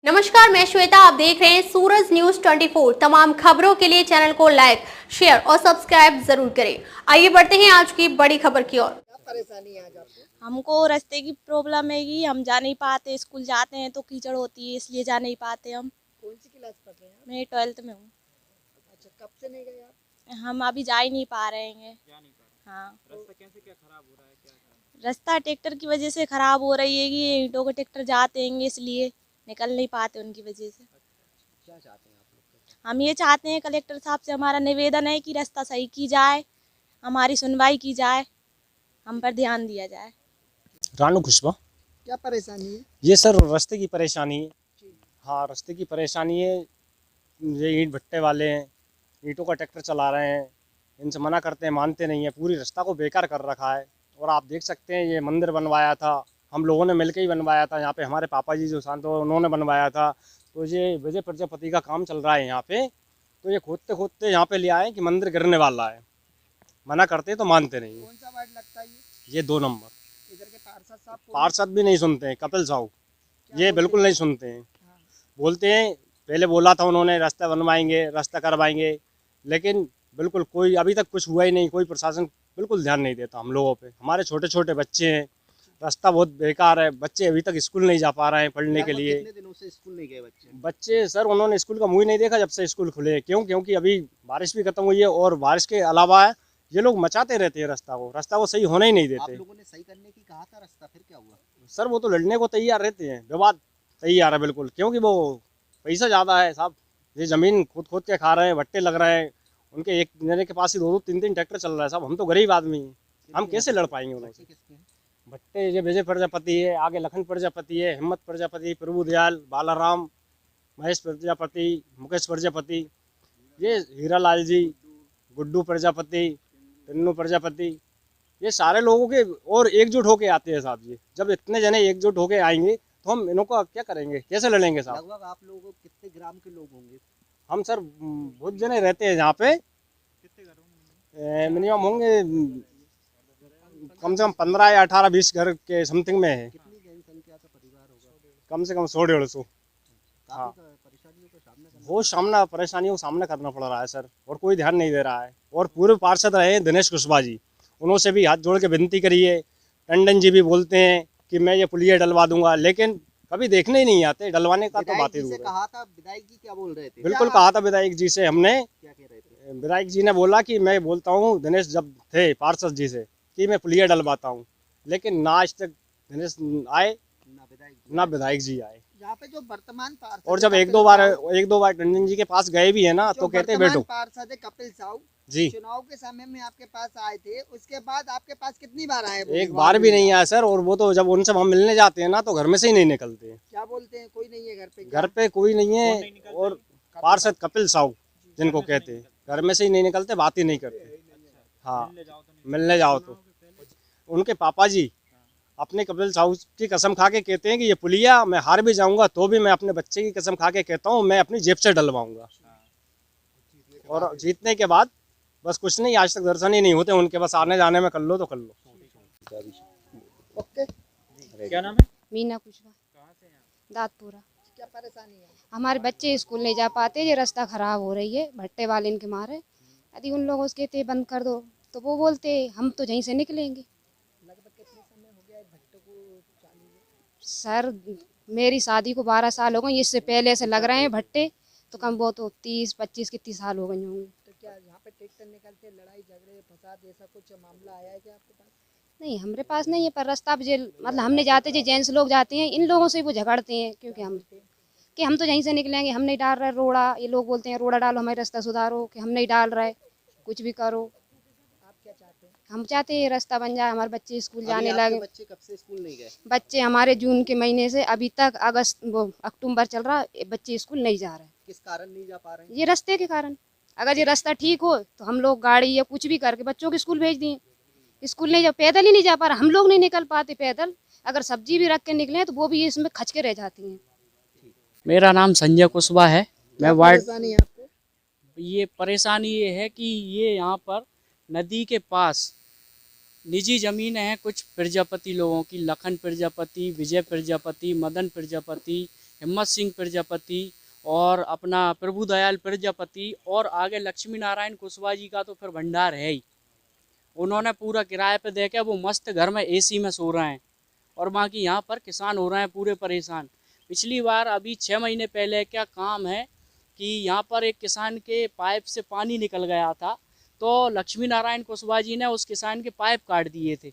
नमस्कार, मैं श्वेता। आप देख रहे हैं सूरज न्यूज 24। तमाम खबरों के लिए चैनल को लाइक, शेयर और सब्सक्राइब जरूर करें। आइए बढ़ते हैं आज की बड़ी खबर की ओर। क्या परेशानी है आज आपको? हमको रास्ते की प्रॉब्लम है कि हम जा नहीं पाते, स्कूल जाते हैं तो कीचड़ होती है, इसलिए जा नहीं पाते हम। कौन सी क्लास पढ़ रहे हैं आप? मैं 12th में हूँ। अच्छा, कब से नहीं गए आप? हम अभी जा ही नहीं पा रहे हैं। हाँ, रास्ता कैसे क्या खराब हो रहा है, क्या कारण? रास्ता ट्रैक्टर की वजह से खराब हो रही है कि ईंटों के ट्रैक्टर जाते हैं, इसलिए निकल नहीं पाते उनकी वजह से। क्या चाहते हैं आप लोग? हम ये चाहते हैं कलेक्टर साहब से हमारा निवेदन है कि रास्ता सही की जाए, हमारी सुनवाई की जाए, हम पर ध्यान दिया जाए। रानू खुशबा। क्या परेशानी है? ये सर रास्ते की परेशानी है। हाँ, रास्ते की परेशानी है। ये ईंट भट्टे वाले हैं, ईंटों का ट्रैक्टर चला रहे हैं, इनसे मना करते हैं, मानते नहीं है, पूरी रास्ता को बेकार कर रखा है। और आप देख सकते हैं ये मंदिर बनवाया था, हम लोगों ने मिलकर ही बनवाया था। यहाँ पे हमारे पापा जी जो शांत हो उन्होंने बनवाया था। तो ये विजय प्रजापति का काम चल रहा है यहाँ पे। तो ये खोदते खोदते यहाँ पे ले आए कि मंदिर गिरने वाला है, मना करते तो मानते नहीं है। कौन सा वार्ड लगता है ये 2 नंबर। इधर के पार्षद साहब पार्षद भी नहीं सुनते हैं, कपिल साहू क्या ये बोलते बिल्कुल हैं? नहीं सुनते हैं। हाँ। बोलते हैं, पहले बोला था उन्होंने रास्ता बनवाएंगे, रास्ता करवाएंगे, लेकिन बिल्कुल कोई अभी तक कुछ हुआ ही नहीं। कोई प्रशासन बिल्कुल ध्यान नहीं देता हम लोगों पे। हमारे छोटे छोटे बच्चे हैं, रास्ता बहुत बेकार है, बच्चे अभी तक स्कूल नहीं जा पा रहे हैं पढ़ने के लिए। कितने दिनों से स्कूल नहीं गए बच्चे? बच्चे सर उन्होंने स्कूल का मुँह ही नहीं देखा जब से स्कूल खुले। क्योंकि अभी बारिश भी खत्म हुई है और बारिश के अलावा ये लोग मचाते रहते हैं रास्ता को सही होने ही नहीं आप देते। लोगों ने सही करने की कहा था रास्ता, फिर क्या हुआ? सर वो तो लड़ने को तैयार रहते हैं, विवाद तैयार है बिल्कुल, क्योंकि वो पैसा ज़्यादा है साहब। ये ज़मीन खोद खोद के खा रहे हैं, भट्टे लग रहे हैं उनके। एक जने के पास ही 2-2 3-3 ट्रैक्टर चल रहा है साहब। हम तो गरीब आदमी हैं, हम कैसे लड़ पाएंगे उनसे? किसके हैं? भट्टे ये विजय प्रजापति है, आगे लखन प्रजापति है, हिम्मत प्रजापति, प्रभु दयाल, बालाराम, महेश प्रजापति, मुकेश प्रजापति, ये हीरालाल जी, गुड्डू प्रजापति, टन्नू प्रजापति, ये सारे लोगों के और एकजुट होके आते हैं साहब जी। जब इतने जने एकजुट होके आएंगे तो हम इनको क्या करेंगे, कैसे लड़ेंगे साहब? लगभग आप लोगों को कितने ग्राम के लोग होंगे? हम सर बहुत जने रहते हैं यहाँ पे। मिनिमम होंगे कम से कम 15 या 18-20 घर के समथिंग में है। कितनी जनसंख्या का परिवार होगा? कम से कम 100-150। हाँ। काफी परेशानियों का सामना करना। वो परेशानियों का सामना करना पड़ रहा है सर, और कोई ध्यान नहीं दे रहा है। और पूर्व पार्षद रहे दिनेश कुशवाहा जी, उन्होंने भी हाथ जोड़ के विनती करी है। टंडन जी भी बोलते हैं कि मैं ये पुलिया डलवा दूंगा, लेकिन कभी देखने ही नहीं आते। डलवाने का तो विधायक बात ही जी से दूर है। कहा था, विधायक जी क्या बोल रहे थे? बिल्कुल कहा था विधायक जी से हमने। क्या कह रहे थे? विधायक जी ने बोला कि मैं बोलता हूँ दिनेश जब थे पार्षद जी से कि मैं पुलिया डलवाता हूँ, लेकिन ना आज तक दिनेश आए ना विधायक जी। ना विधायक जी आए। यहाँ पे जो वर्तमान पार्षद और जब है एक कपिल दो साहू, बार टंडन जी के पास गए भी है ना, जो तो कहते हैं वर्तमान बैठो पार्षद है कपिल साहू, जी। चुनाव के समय में आपके पास आए थे, उसके बाद आपके पास कितनी बार आए वो? एक बार भी नहीं आया सर। और वो तो जब उनसे हम मिलने जाते हैं ना तो घर में से ही नहीं निकलते हैं। क्या बोलते हैं, कोई नहीं है घर पे? घर पे कोई नहीं है। और पार्षद कपिल साहू जिनको कहते हैं, घर में से ही नहीं निकलते, बात ही नहीं करते। हाँ, मिलने जाओ तो उनके पापा जी अपने कपिल साहू की कसम खा के कहते हैं कि ये पुलिया मैं हार भी जाऊंगा तो भी मैं अपने बच्चे की कसम खा के कहता हूँ मैं अपनी जेब से डलवाऊंगा। और जीतने के बाद बस कुछ नहीं, आज तक दर्शन ही नहीं होते उनके। बस आने जाने में कर लो तो कर लो। ओके। क्या नाम है? मीना कुशवाहा, कहाँ से हैं आप? दादपुरा। क्या परेशानी है? हमारे बच्चे स्कूल नहीं जा पाते, ये रास्ता खराब हो रही है भट्टे वाले इनके मारे। यदि उन लोगों से कहते बंद कर दो तो वो बोलते हम तो यहीं से निकलेंगे। लगभग कितने समय हो गया है भट्टे को चालू हुए? सर मेरी शादी को 12 साल हो गए, इससे पहले से लग रहे हैं भट्टे, तो कम वो तो 30-25 कितनी साल हो गई होंगी। तो क्या यहाँ पे ट्रैक्टर निकलते, लड़ाई झगड़े फसाद ऐसा कुछ मामला आया है क्या आपके पास? नहीं हमारे पास नहीं है, पर रास्ता पे मतलब हमने जाते जो जेंट्स लोग जाते हैं इन लोगों से वो झगड़ते हैं, क्योंकि हम तो यहीं से निकलेंगे, हम नहीं डाल रहे रोड़ा। ये लोग बोलते हैं रोड़ा डालो, हमारे रास्ता सुधारो, कि हम नहीं डाल रहे, कुछ भी करो। आप क्या चाहते हैं? हम चाहते हैं रास्ता बन जाए, हमारे बच्चे स्कूल अभी जाने आपके लगे। बच्चे कब से स्कूल नहीं गए? बच्चे हमारे जून के महीने से अभी तक अक्टूबर चल रहा, बच्चे स्कूल नहीं जा रहे। किस कारण नहीं जा पा रहे हैं? ये रास्ते के कारण। अगर ये रास्ता ठीक हो तो हम लोग गाड़ी या कुछ भी करके बच्चों को स्कूल भेज दिए। स्कूल नहीं जा, पैदल ही नहीं जा पा रहा, हम लोग नहीं निकल पाते पैदल। अगर सब्जी भी रख के निकले तो वो भी इसमें खच के रह जाती हैं। मेरा नाम संजय कुशवाहा है। मैं क्या वार्ड परेशानी है आपको? ये परेशानी ये है कि ये यहाँ पर नदी के पास निजी ज़मीन है कुछ प्रजापति लोगों की, लखन प्रजापति, विजय प्रजापति, मदन प्रजापति, हिम्मत सिंह प्रजापति और अपना प्रभुदयाल प्रजापति और आगे लक्ष्मी नारायण कुशवाहा जी का तो फिर भंडार है ही। उन्होंने पूरा किराए पे दे के वो मस्त घर में एसी में सो रहे हैं और बाकी यहाँ पर किसान हो रहे हैं पूरे परेशान। पिछली बार अभी 6 महीने पहले क्या काम है कि यहाँ पर एक किसान के पाइप से पानी निकल गया था, तो लक्ष्मी नारायण कुशवाहा जी ने उस किसान के पाइप काट दिए थे,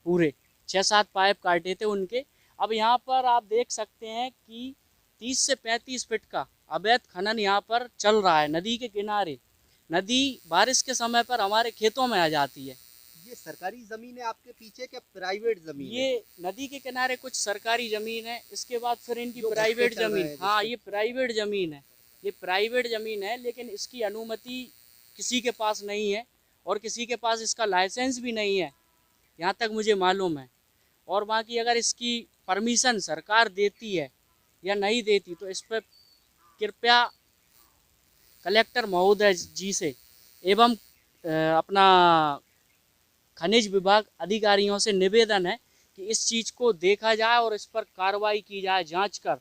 पूरे 6-7 पाइप काटे थे उनके। अब यहाँ पर आप देख सकते हैं कि 30 से 35 फीट का अवैध खनन यहाँ पर चल रहा है नदी के किनारे। नदी बारिश के समय पर हमारे खेतों में आ जाती है। ये सरकारी जमीन है आपके पीछे क्या प्राइवेट जमीन है? ये नदी के किनारे कुछ सरकारी जमीन है, इसके बाद फिर इनकी जो प्राइवेट भट्टे चल रहे जमीन। हैं हाँ, जिसके- ये प्राइवेट जमीन है, ये प्राइवेट जमीन है, लेकिन इसकी अनुमति किसी के पास नहीं है और किसी के पास इसका लाइसेंस भी नहीं है, यहाँ तक मुझे मालूम है। और बाकी अगर इसकी परमिशन सरकार देती है या नहीं देती तो इस पर कृपया कलेक्टर महोदय जी से एवं अपना खनिज विभाग अधिकारियों से निवेदन है कि इस चीज़ को देखा जाए और इस पर कार्रवाई की जाए, जांच कर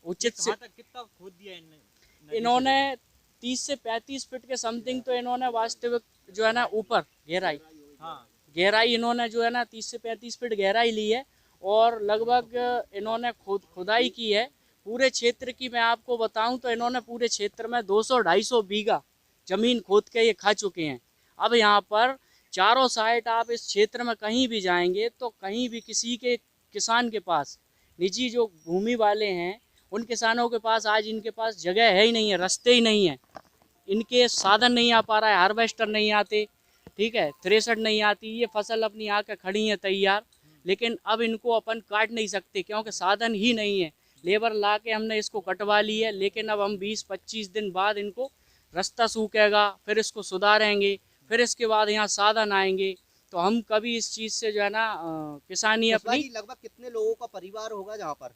उचित से। कहाँ तक कितना खोद दिया इनने? इन्होंने 30 से 35 फीट के समथिंग तो इन्होंने वास्तविक जो है ना ऊपर गहराई, हाँ, गहराई इन्होंने जो है ना 30 से 35 फीट गहराई ली है और लगभग इन्होंने खुदाई की है। पूरे क्षेत्र की मैं आपको बताऊं तो इन्होंने पूरे क्षेत्र में 200-250 बीघा जमीन खोद के ये खा चुके हैं। अब यहाँ पर चारों साइड आप इस क्षेत्र में कहीं भी जाएंगे तो कहीं भी किसी के किसान के पास, निजी जो भूमि वाले हैं उन किसानों के पास आज इनके पास जगह है ही नहीं है, रास्ते ही नहीं है, इनके साधन नहीं आ पा रहा है, हार्वेस्टर नहीं आते, ठीक है, थ्रेशर नहीं आती, ये फसल अपनी आके खड़ी है तैयार, लेकिन अब इनको अपन काट नहीं सकते क्योंकि साधन ही नहीं है। लेबर ला के हमने इसको कटवा ली है, लेकिन अब हम 20-25 दिन बाद इनको रास्ता सूखेगा, फिर इसको सुधारेंगे, फिर इसके बाद यहाँ साधन आएंगे, तो हम कभी इस चीज़ से जो है ना किसानी कुशवाहा अपनी। जी, लगभग कितने लोगों का परिवार होगा जहाँ पर?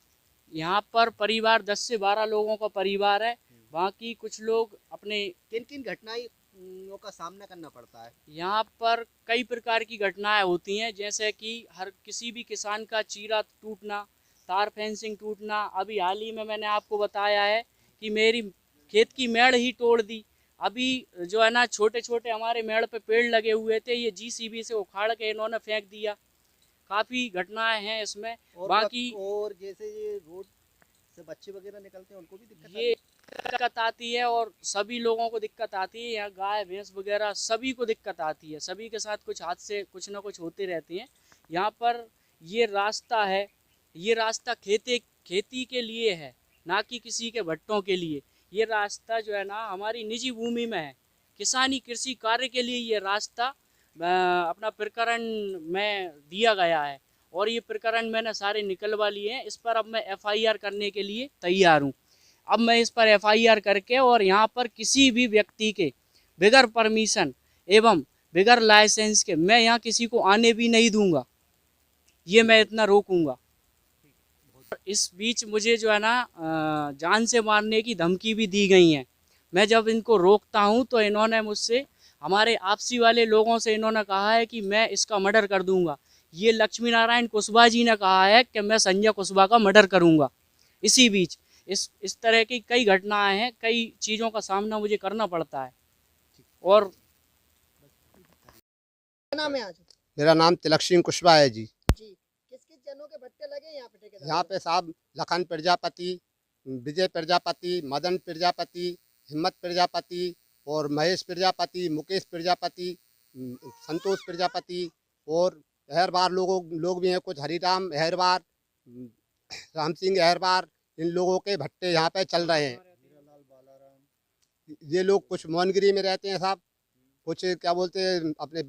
यहाँ पर परिवार 10 से 12 लोगों का परिवार है, बाकी कुछ लोग अपने। किन किन घटनाओं का सामना करना पड़ता है? यहाँ पर कई प्रकार की घटनाएं होती हैं, जैसे कि हर किसी भी किसान का चीरा टूटना, तार फेंसिंग टूटना। अभी हाल ही में मैंने आपको बताया है कि मेरी खेत की मेड़ ही तोड़ दी। अभी जो है ना छोटे छोटे हमारे मेड़ पे पेड़ लगे हुए थे, ये जीसीबी से उखाड़ के इन्होंने फेंक दिया। काफ़ी घटनाएं हैं इसमें। और बाकी और जैसे ये रोड से बच्चे वगैरह निकलते हैं उनको भी दिक्कत ये दिक्कत आती है और सभी लोगों को दिक्कत आती है। यहाँ गाय भैंस वगैरह सभी को दिक्कत आती है, सभी के साथ कुछ हादसे कुछ ना कुछ होते रहते हैं। यहाँ पर ये रास्ता है, ये रास्ता खेती के लिए है, ना कि किसी के भट्टों के लिए। ये रास्ता जो है ना हमारी निजी भूमि में है, किसानी कृषि कार्य के लिए ये रास्ता अपना प्रकरण में दिया गया है और ये प्रकरण मैंने सारे निकलवा लिए हैं। इस पर अब मैं एफआईआर करने के लिए तैयार हूँ। अब मैं इस पर एफआईआर करके और यहाँ पर किसी भी व्यक्ति के बगैर परमिशन एवं बगैर लाइसेंस के मैं यहाँ किसी को आने भी नहीं दूंगा, ये मैं इतना रोकूंगा। इस बीच मुझे जो है ना जान से मारने की धमकी भी दी गई है। मैं जब इनको रोकता हूँ तो इन्होंने मुझसे, हमारे आपसी वाले लोगों से इन्होंने कहा है कि मैं इसका मर्डर कर दूंगा। ये लक्ष्मी नारायण कुशवाहा जी ने कहा है कि मैं संजय कुशवाहा का मर्डर करूंगा। इसी बीच इस तरह की कई घटनाएं हैं, कई चीज़ों का सामना मुझे करना पड़ता है। और क्या नाम है आज? मेरा नाम तिलक सिंह कुशवाहा है जी। जी, किस किस जनों के भट्टे लगे यहाँ पे ठेकेदार? यहाँ पे साहब लखन प्रजापति, विजय प्रजापति, मदन प्रजापति, हिम्मत प्रजापति और महेश प्रजापति, मुकेश प्रजापति, संतोष प्रजापति और अहरबार लोग भी हैं, कुछ हरिराम अहरबार, राम सिंह अहरबार, इन लोगों के भट्टे यहाँ पे चल रहे हैं। ये लोग कुछ मोहनगिरी में रहते हैं साहब, कुछ क्या बोलते हैं अपने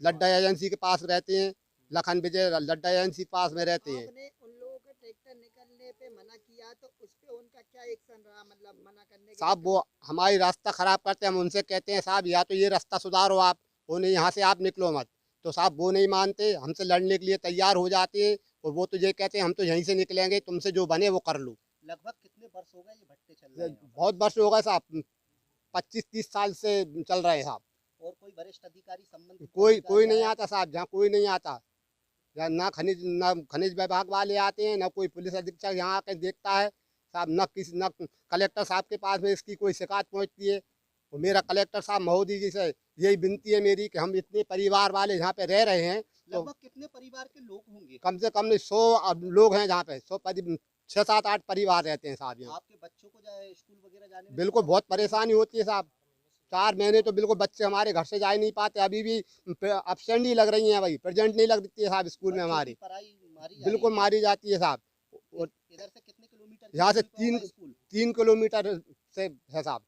लड्डा एजेंसी के पास रहते हैं, लखन विजय लड्डा एजेंसी के पास में रहते हैं। आपने उन लोगों के ट्रैक्टर निकलने पे मना किया तो उस पे उनका क्या एक्शन रहा, मतलब मना करने के साहब वो हमारी रास्ता ख़राब करते हैं, हम उनसे कहते हैं साहब या तो ये रास्ता सुधारो आप, वो नहीं यहाँ से आप निकलो मत, तो साहब वो नहीं मानते, हमसे लड़ने के लिए तैयार हो जाते हैं और वो तो ये कहते हैं हम तो यहीं से निकलेंगे, तुमसे जो बने वो कर लो। लगभग कितने वर्ष हो गए ये भट्टे चल रहे हैं? बहुत वर्ष हो गए साहब, 25-30 साल से चल रहे हैं साहब। और कोई वरिष्ठ अधिकारी संबंधित कोई अधिकारी नहीं आया? आता साहब, जहाँ कोई नहीं आता। या ना खनिज विभाग वाले आते हैं, ना कोई पुलिस अधीक्षक यहाँ आके देखता है साहब, न कलेक्टर साहब के पास में इसकी कोई शिकायत पहुँचती है। तो मेरा कलेक्टर साहब महोदय जी से यही विनती है मेरी कि हम इतने परिवार वाले यहाँ पे रह रहे हैं, तो लगभग कितने परिवार के लोग होंगे? कम से कम 100 लोग हैं जहाँ पे, 6, 7, 8 परिवार रहते हैं साहब यहाँ। आपके बच्चों को स्कूल वगैरह जाने में बिल्कुल बहुत परेशानी होती है साहब। 4 महीने तो बिल्कुल बच्चे हमारे घर से जा ही नहीं पाते, अभी भी एब्सेंट ही लग रही हैं भाई, प्रेजेंट नहीं लगती है साहब स्कूल में हमारी, बिल्कुल मारी जाती है साहब। और इधर से कितने किलोमीटर? यहाँ से स्कूल 3 किलोमीटर से है साहब।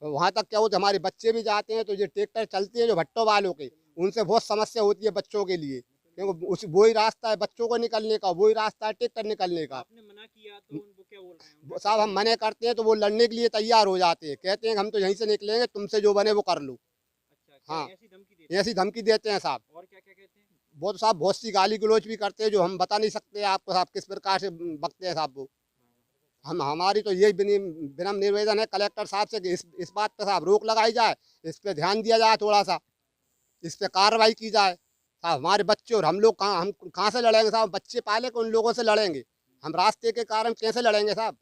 वहाँ तक क्या होता है, हमारे बच्चे भी जाते हैं तो ये ट्रैक्टर चलते हैं जो भट्टों वालों के, उनसे बहुत समस्या होती है बच्चों के लिए, क्योंकि वही रास्ता है बच्चों को निकलने का, वही रास्ता है ट्रैक्टर निकलने का। आपने मना किया तो उनको क्या बोल रहे हैं? साहब हम मना करते हैं तो वो लड़ने के लिए तैयार हो जाते हैं, कहते हैं हम तो यहीं से निकलेंगे, तुमसे जो बने वो कर लो। अच्छा, हाँ, ऐसी धमकी देते हैं साहब। और क्या क्या कहते हैं? वो तो साहब बहुत सी गाली गलौज भी करते हैं जो हम बता नहीं सकते आपको साहब, किस प्रकार से बकते हैं साहब वो। हमारी तो यही विनम्र निवेदन है कलेक्टर साहब से कि इस बात पे साहब रोक लगाई जाए, इस पे ध्यान दिया जाए, थोड़ा सा इस पे कार्रवाई की जाए साहब। हमारे बच्चे और हम लोग कहाँ से लड़ेंगे साहब? बच्चे पाले को उन लोगों से लड़ेंगे, हम रास्ते के कारण कैसे लड़ेंगे साहब?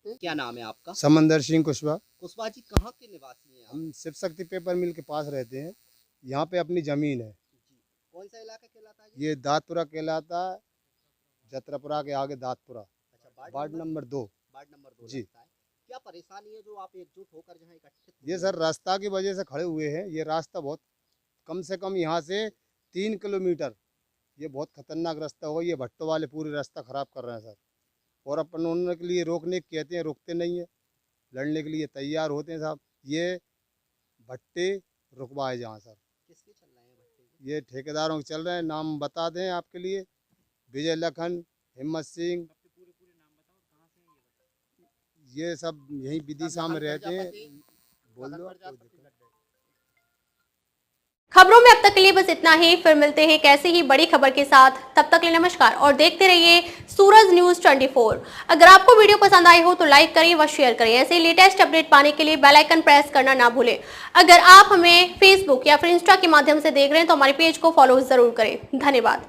क्या नाम है आपका? समंदर सिंह कुशवाहा। कुशवाहा जी कहाँ के निवासी हैं आप? हम शिव शक्ति पेपर मिल के पास रहते हैं, यहाँ पे अपनी जमीन है। कौन सा इलाका कहलाता है? ये दातपुरा कहलाता है, जत्रापुरा के आगे दातपुरा, अच्छा, वार्ड नंबर 2 जी। क्या परेशानी है जो आप एकजुट होकर जहाँ इकट्ठित? ये सर रास्ता की वजह से खड़े हुए हैं। ये रास्ता बहुत कम से कम यहाँ से 3 किलोमीटर, ये बहुत खतरनाक रास्ता होगा। ये भट्टों वाले पूरी रास्ता खराब कर रहे हैं सर, और अपन उन्होंने के लिए रोकने कहते हैं, रोकते नहीं है, लड़ने के लिए तैयार होते हैं साहब। ये भट्टे रुकवाए जहाँ सर। किसके चल रहे हैं भट्टे? ये ठेकेदारों के चल रहे हैं, नाम बता दें आपके लिए, विजय लखन, हिम्मत सिंह, ये सब यहीं विदिशा में रहते हैं। बोल दो। खबरों में अब तक के लिए बस इतना ही, फिर मिलते हैं कैसे ही बड़ी खबर के साथ। तब तक के लिए नमस्कार और देखते रहिए सूरज न्यूज 24। अगर आपको वीडियो पसंद आई हो तो लाइक करिए व शेयर करिए। ऐसे लेटेस्ट अपडेट पाने के लिए बेल आइकन प्रेस करना ना भूलें। अगर आप हमें फेसबुक या फिर इंस्टा के माध्यम से देख रहे हैं तो हमारे पेज को फॉलो जरूर करें। धन्यवाद।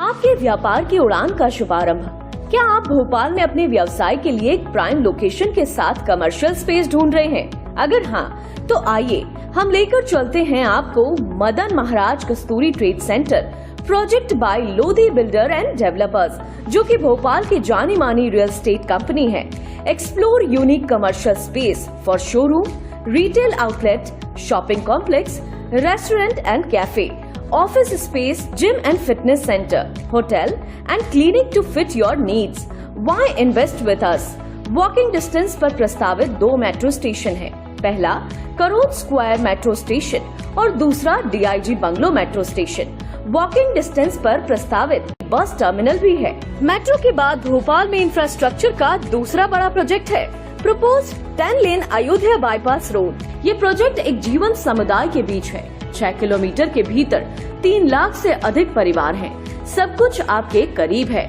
आपके व्यापार की उड़ान का शुभारंभ। क्या आप भोपाल में अपने व्यवसाय के लिए एक प्राइम लोकेशन के साथ कमर्शियल स्पेस ढूंढ रहे हैं? अगर हाँ, तो आइए हम लेकर चलते हैं आपको Madan Maharaj Kasturi trade centre, project by Lodhi builder and developers, जो कि भोपाल की जानी मानी रियल एस्टेट कंपनी है। Explore unique commercial space for showroom, retail outlet, shopping complex, restaurant and cafe, office space, gym and fitness center, hotel and clinic to fit your needs. Why invest with us? Walking distance पर प्रस्तावित 2 metro station है। पहला crore square metro station और दूसरा DIG bungalow metro station. Walking distance पर प्रस्तावित bus terminal भी है। मेट्रो के बाद भोपाल में इंफ्रास्ट्रक्चर का दूसरा बड़ा प्रोजेक्ट है, प्रपोज 10 लेन अयोध्या बाईपास रोड। ये प्रोजेक्ट एक जीवन समुदाय के बीच है। 6 किलोमीटर के भीतर 3 लाख से अधिक परिवार हैं। सब कुछ आपके करीब है।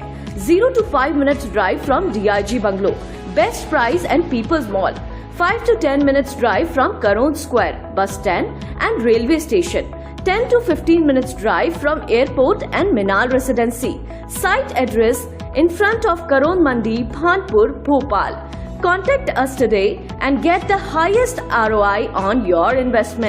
0 to 5 minutes drive from DIG bungalow, best price and people's mall. 5 to 10 minutes drive from Karon Square, bus stand and railway station. 10 to 15 minutes drive from airport and Minal Residency. Site address in front of Karon Mandi, Bhanpur, Bhopal. Contact us today and get the highest ROI on your investment.